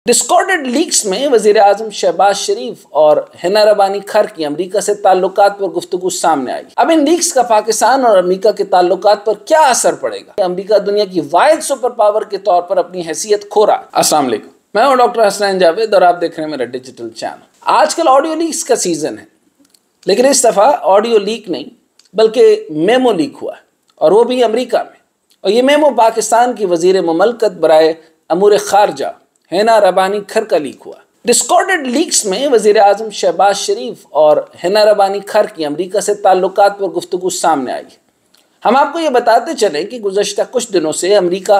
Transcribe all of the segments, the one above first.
ڈسکارڈڈ leaks میں وزیر اعظم شہباز شریف اور حنا ربانی کھر کی امریکہ سے تعلقات پر گفتگو سامنے آئی۔ اب ان لیکس کا پاکستان اور امریکہ کے تعلقات پر کیا اثر پڑے گا؟ امریکہ دنیا کی واحد سپر پاور کے طور پر اپنی حیثیت کھو رہا ہے۔ السلام علیکم، میں ہوں ڈاکٹر حسنین جاوید اور آپ دیکھ رہے ہیں میرا ڈیجیٹل چینل۔ آج کل آڈیو لیکس کا سیزن ہے، لیکن اس دفعہ آڈیو لیک نہیں بلکہ میمو لیک ہوا ہے، اور وہ بھی امریکہ میں۔ اور یہ میمو پاکستان کی وزیر مملکت برائے امور خارجہ حنا ربانی کھر کا لیک ہوا۔ ڈسکارڈڈ لیکس میں وزیر اعظم شہباز شریف اور حنا ربانی کھر کی امریکہ سے تعلقات پر گفتگو سامنے آئی۔ ہم آپ کو یہ بتاتے چلیں کہ گزشتہ کچھ دنوں سے امریکہ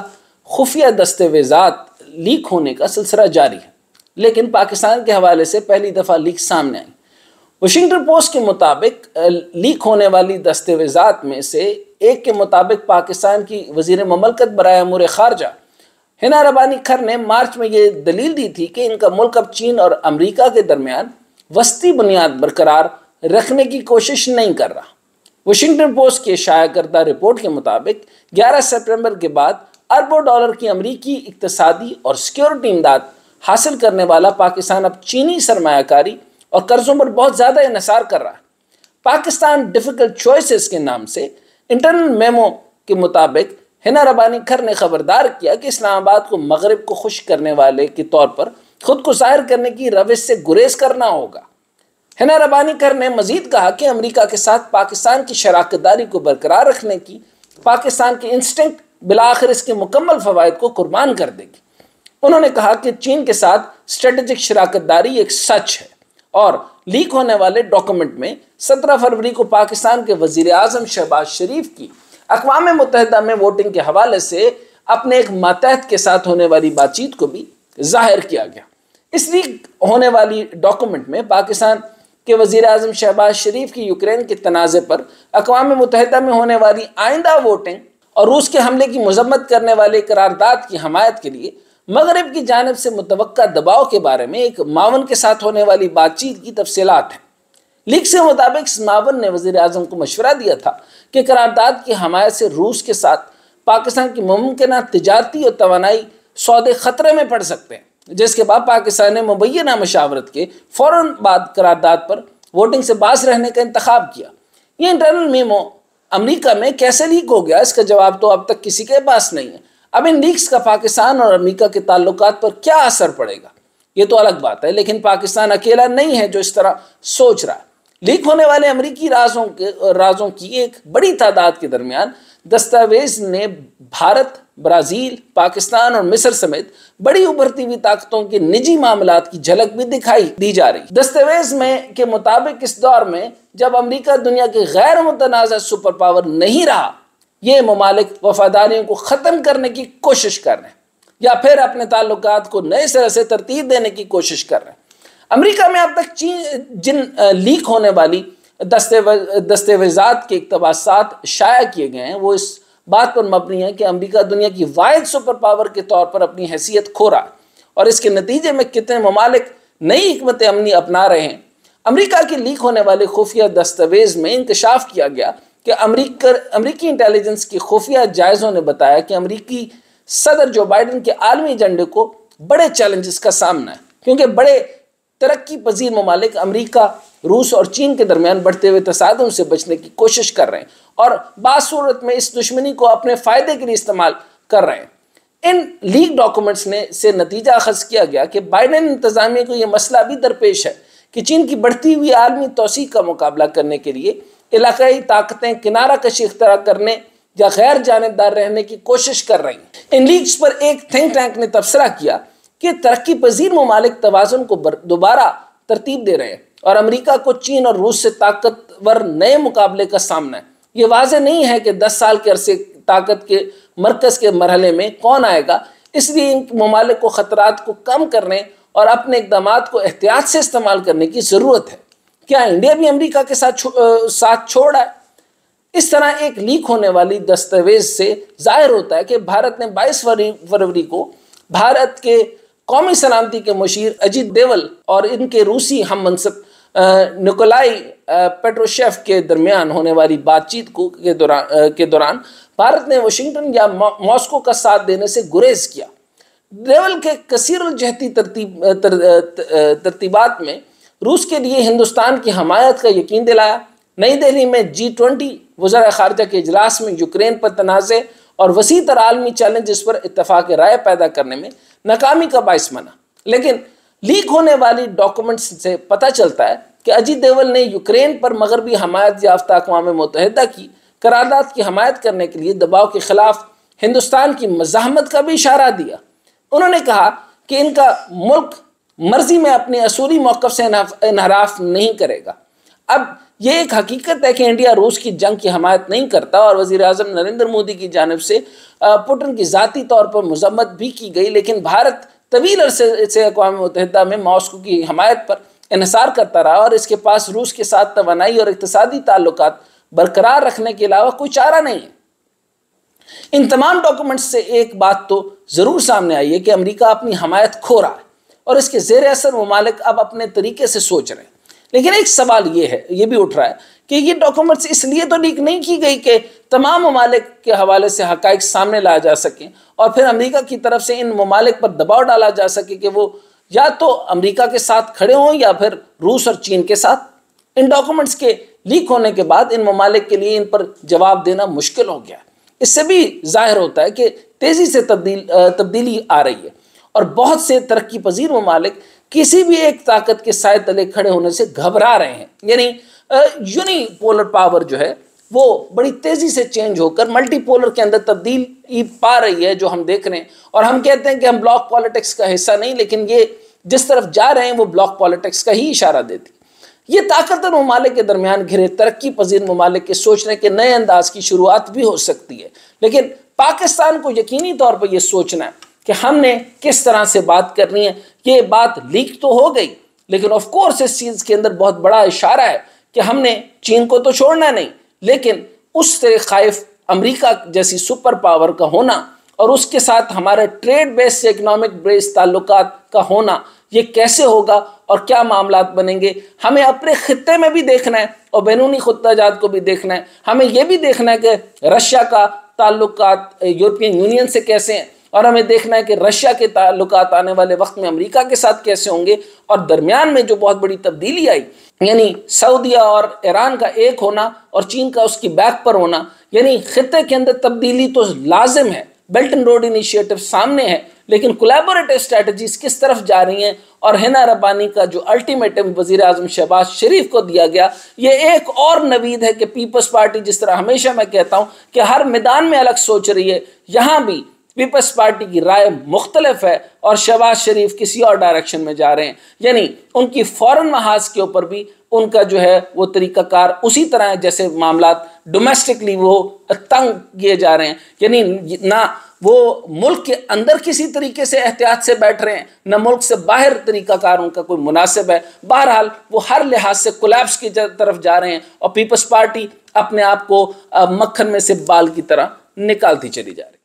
خفیہ دستاویزات لیک ہونے کا سلسلہ جاری ہے، لیکن پاکستان کے حوالے سے پہلی دفعہ لیک سامنے آئی۔ واشنگٹن پوسٹ کے مطابق لیک ہونے والی دستاویزات میں سے ایک کے مطابق پاکستان کی وزیر مملکت برائے امور خارجہ حنا ربانی کھر نے مارچ میں یہ دلیل دی تھی کہ ان کا ملک اب چین اور امریکہ کے درمیان وسطی بنیاد برقرار رکھنے کی کوشش نہیں کر رہا۔ واشنگٹن پوسٹ کے شائع کردہ رپورٹ کے مطابق 11 سپٹمبر کے بعد اربوں ڈالر کی امریکی اقتصادی اور سیکیورٹی امداد حاصل کرنے والا پاکستان اب چینی سرمایہ کاری اور قرضوں پر بہت زیادہ انحصار کر رہا ہے۔ پاکستان ڈیفیکلٹ چوائسز کے نام سے انٹرنل میمو کے مطابق حنا ربانی کھر نے خبردار کیا کہ اسلام آباد کو مغرب کو خوش کرنے والے کے طور پر خود کو ظاہر کرنے کی روش سے گریز کرنا ہوگا۔ حنا ربانی کھر نے مزید کہا کہ امریکہ کے ساتھ پاکستان کی شراکت داری کو برقرار رکھنے کی پاکستان کی انسٹنکٹ بالآخر اس کے مکمل فوائد کو قربان کر دے گی۔ انہوں نے کہا کہ چین کے ساتھ اسٹریٹجک شراکت داری ایک سچ ہے، اور لیک ہونے والے ڈاکومنٹ میں 17 فروری کو پاکستان کے وزیر اعظم شہباز شریف کی اقوام متحدہ میں ووٹنگ کے حوالے سے اپنے ایک ماتحت کے ساتھ ہونے والی بات چیت کو بھی ظاہر کیا گیا۔ اس لیک ہونے والی ڈاکومنٹ میں پاکستان کے وزیر اعظم شہباز شریف کی یوکرین کے تنازع پر اقوام متحدہ میں ہونے والی آئندہ ووٹنگ اور روس کے حملے کی مذمت کرنے والے قرارداد کی حمایت کے لیے مغرب کی جانب سے متوقع دباؤ کے بارے میں ایک معاون کے ساتھ ہونے والی بات چیت کی تفصیلات ہیں۔ لیک سے مطابق اس معاون نے وزیر اعظم کو مشورہ دیا تھا کہ قرارداد کی حمایت سے روس کے ساتھ پاکستان کی ممکنہ تجارتی اور توانائی سودے خطرے میں پڑ سکتے ہیں، جس کے بعد پاکستان نے مبینہ مشاورت کے فوراً بعد قرارداد پر ووٹنگ سے باز رہنے کا انتخاب کیا۔ یہ انٹرنل میمو امریکہ میں کیسے لیک ہو گیا، اس کا جواب تو اب تک کسی کے پاس نہیں ہے۔ اب ان لیکس کا پاکستان اور امریکہ کے تعلقات پر کیا اثر پڑے گا، یہ تو الگ بات ہے، لیکن پاکستان اکیلا نہیں ہے جو اس طرح سوچ رہا ہے۔ لیک ہونے والے امریکی رازوں کی ایک بڑی تعداد کے درمیان دستاویز نے بھارت، برازیل، پاکستان اور مصر سمیت بڑی ابھرتی ہوئی طاقتوں کے نجی معاملات کی جھلک بھی دکھائی دی جا رہی۔ دستاویز کے مطابق اس دور میں جب امریکہ دنیا کے غیر متنازع سپر پاور نہیں رہا، یہ ممالک وفاداریوں کو ختم کرنے کی کوشش کر رہے ہیں یا پھر اپنے تعلقات کو نئے سرے سے ترتیب دینے کی کوشش کر رہے ہیں۔ امریکہ میں اب تک جن لیک ہونے والی دستاویزات کے اقتباسات شائع کیے گئے ہیں وہ اس بات پر مبنی ہے کہ امریکہ دنیا کی واحد سپر پاور کے طور پر اپنی حیثیت کھو رہا ہے، اور اس کے نتیجے میں کتنے ممالک نئی حکمت عملی اپنا رہے ہیں۔ امریکہ کے لیک ہونے والے خفیہ دستاویز میں انکشاف کیا گیا کہ امریکی انٹیلیجنس کی خفیہ جائزوں نے بتایا کہ امریکی صدر جو بائیڈن کے عالمی ایجنڈے کو بڑے چیلنجز کا سامنا ہے، کیونکہ بڑے ترقی پذیر ممالک امریکہ، روس اور چین کے درمیان بڑھتے ہوئے تصادم سے بچنے کی کوشش کر رہے ہیں اور بعض صورت میں اس دشمنی کو اپنے فائدے کے لیے استعمال کر رہے ہیں۔ ان لیک ڈاکومنٹس سے نتیجہ اخذ کیا گیا کہ بائیڈن انتظامیہ کو یہ مسئلہ بھی درپیش ہے کہ چین کی بڑھتی ہوئی عالمی توسیع کا مقابلہ کرنے کے لیے علاقائی طاقتیں کنارہ کشی اختیار کرنے یا غیر جانبدار رہنے کی کوشش کر رہی ہیں۔ ان لیکس پر ایک تھنک ٹینک نے تبصرہ کیا کہ ترقی پذیر ممالک توازن کو دوبارہ ترتیب دے رہے ہیں اور امریکہ کو چین اور روس سے طاقتور نئے مقابلے کا سامنا ہے۔ یہ واضح نہیں ہے کہ 10 سال کے عرصے طاقت کے مرکز کے مرحلے میں کون آئے گا، اس لیے ان ممالک کو خطرات کو کم کرنے اور اپنے اقدامات کو احتیاط سے استعمال کرنے کی ضرورت ہے۔ کیا انڈیا بھی امریکہ کے ساتھ چھوڑ رہا ہے؟ اس طرح ایک لیک ہونے والی دستاویز سے ظاہر ہوتا ہے کہ بھارت نے 22 فروری کو بھارت کے قومی سلامتی کے مشیر اجیت ڈوال اور ان کے روسی ہم منصب نکولائی پیٹروشیف کے درمیان ہونے والی بات چیت کے دوران بھارت نے واشنگٹن یا ماسکو کا ساتھ دینے سے گریز کیا۔ ریول کے کثیر الجہتی ترتیبات میں روس کے لیے ہندوستان کی حمایت کا یقین دلایا۔ نئی دہلی میں G20 وزراء خارجہ کے اجلاس میں یوکرین پر تنازع اور وسیع تر عالمی چیلنجز پر اتفاق رائے پیدا کرنے میں ناکامی کا باعث بنا۔ لیکن لیک ہونے والی ڈاکومنٹس سے پتہ چلتا ہے کہ اجیت ڈوول نے یوکرین پر مغربی حمایت یافتہ اقوام متحدہ کی قرارداد کی حمایت کرنے کے لیے دباؤ کے خلاف ہندوستان کی مزاحمت کا بھی اشارہ دیا۔ انہوں نے کہا کہ ان کا ملک مرضی میں اپنے اصولی موقف سے انحراف نہیں کرے گا۔ اب یہ ایک حقیقت ہے کہ انڈیا روس کی جنگ کی حمایت نہیں کرتا، اور وزیر اعظم نریندر مودی کی جانب سے پوٹن کی ذاتی طور پر مذمت بھی کی گئی، لیکن بھارت طویل عرصے سے اقوام متحدہ میں ماسکو کی حمایت پر انحصار کرتا رہا، اور اس کے پاس روس کے ساتھ توانائی اور اقتصادی تعلقات برقرار رکھنے کے علاوہ کوئی چارہ نہیں ہے۔ ان تمام ڈاکومنٹس سے ایک بات تو ضرور سامنے آئی ہے کہ امریکہ اپنی حمایت کھو رہا ہے، اور اس کے زیر اثر ممالک اب اپنے طریقے سے سوچ رہے ہیں۔ لیکن ایک سوال یہ بھی اٹھ رہا ہے کہ یہ ڈاکومنٹس اس لیے تو لیک نہیں کی گئی کہ تمام ممالک کے حوالے سے حقائق سامنے لایا جا سکیں، اور پھر امریکہ کی طرف سے ان ممالک پر دباؤ ڈالا جا سکے کہ وہ یا تو امریکہ کے ساتھ کھڑے ہوں یا پھر روس اور چین کے ساتھ۔ ان ڈاکومنٹس کے لیک ہونے کے بعد ان ممالک کے لیے ان پر جواب دینا مشکل ہو گیا۔ اس سے بھی ظاہر ہوتا ہے کہ تیزی سے تبدیلی آ رہی ہے، اور بہت سے ترقی پذیر ممالک کسی بھی ایک طاقت کے سائے تلے کھڑے ہونے سے گھبرا رہے ہیں۔ یعنی یونی پولر پاور جو ہے وہ بڑی تیزی سے چینج ہو کر ملٹی پولر کے اندر تبدیلی پا رہی ہے، جو ہم دیکھ رہے ہیں، اور ہم کہتے ہیں کہ ہم بلاک پالیٹکس کا حصہ نہیں، لیکن یہ جس طرف جا رہے ہیں وہ بلاک پالیٹکس کا ہی اشارہ دیتی۔ یہ طاقتور ممالک کے درمیان گھرے ترقی پذیر ممالک کے سوچنے کے نئے انداز کی شروعات بھی ہو سکتی ہے، لیکن پاکستان کو یقینی طور پر یہ سوچنا ہے کہ ہم نے کس طرح سے بات کرنی ہے۔ یہ بات لیک تو ہو گئی، لیکن آف کورس اس چیز کے اندر بہت بڑا اشارہ ہے کہ ہم نے چین کو تو چھوڑنا نہیں، لیکن اس سے خائف امریکہ جیسی سپر پاور کا ہونا اور اس کے ساتھ ہمارے ٹریڈ بیس سے اکنامک بیس تعلقات کا ہونا، یہ کیسے ہوگا اور کیا معاملات بنیں گے، ہمیں اپنے خطے میں بھی دیکھنا ہے اور بیرونی خطہ جات کو بھی دیکھنا ہے۔ ہمیں یہ بھی دیکھنا ہے کہ رشیا کا تعلقات یورپین یونین سے کیسے ہیں، اور ہمیں دیکھنا ہے کہ رشیا کے تعلقات آنے والے وقت میں امریکہ کے ساتھ کیسے ہوں گے، اور درمیان میں جو بہت بڑی تبدیلی آئی، یعنی سعودیہ اور ایران کا ایک ہونا اور چین کا اس کی بیک پر ہونا، یعنی خطے کے اندر تبدیلی تو لازم ہے۔ بیلٹ اینڈ روڈ انیشیٹو سامنے ہے، لیکن کولیبوریٹو اسٹریٹجیز کس طرف جا رہی ہیں، اور ہینا ربانی کا جو الٹیمیٹم وزیر اعظم شہباز شریف کو دیا گیا، یہ ایک اور نوید ہے کہ پیپلز پارٹی، جس طرح ہمیشہ میں کہتا ہوں کہ ہر میدان میں الگ سوچ رہی ہے، یہاں بھی پیپلز پارٹی کی رائے مختلف ہے اور شہباز شریف کسی اور ڈائریکشن میں جا رہے ہیں۔ یعنی ان کی فورن محاذ کے اوپر بھی ان کا جو ہے وہ طریقہ کار اسی طرح ہے جیسے معاملات ڈومیسٹکلی وہ تنگ کیے جا رہے ہیں، یعنی نہ وہ ملک کے اندر کسی طریقے سے احتیاط سے بیٹھ رہے ہیں، نہ ملک سے باہر طریقہ کاروں کا کوئی مناسب ہے۔ بہرحال وہ ہر لحاظ سے کولیپس کی طرف جا رہے ہیں، اور پیپلز پارٹی اپنے آپ کو مکھن میں سے بال کی طرح نکالتی چلی جا رہی ہے۔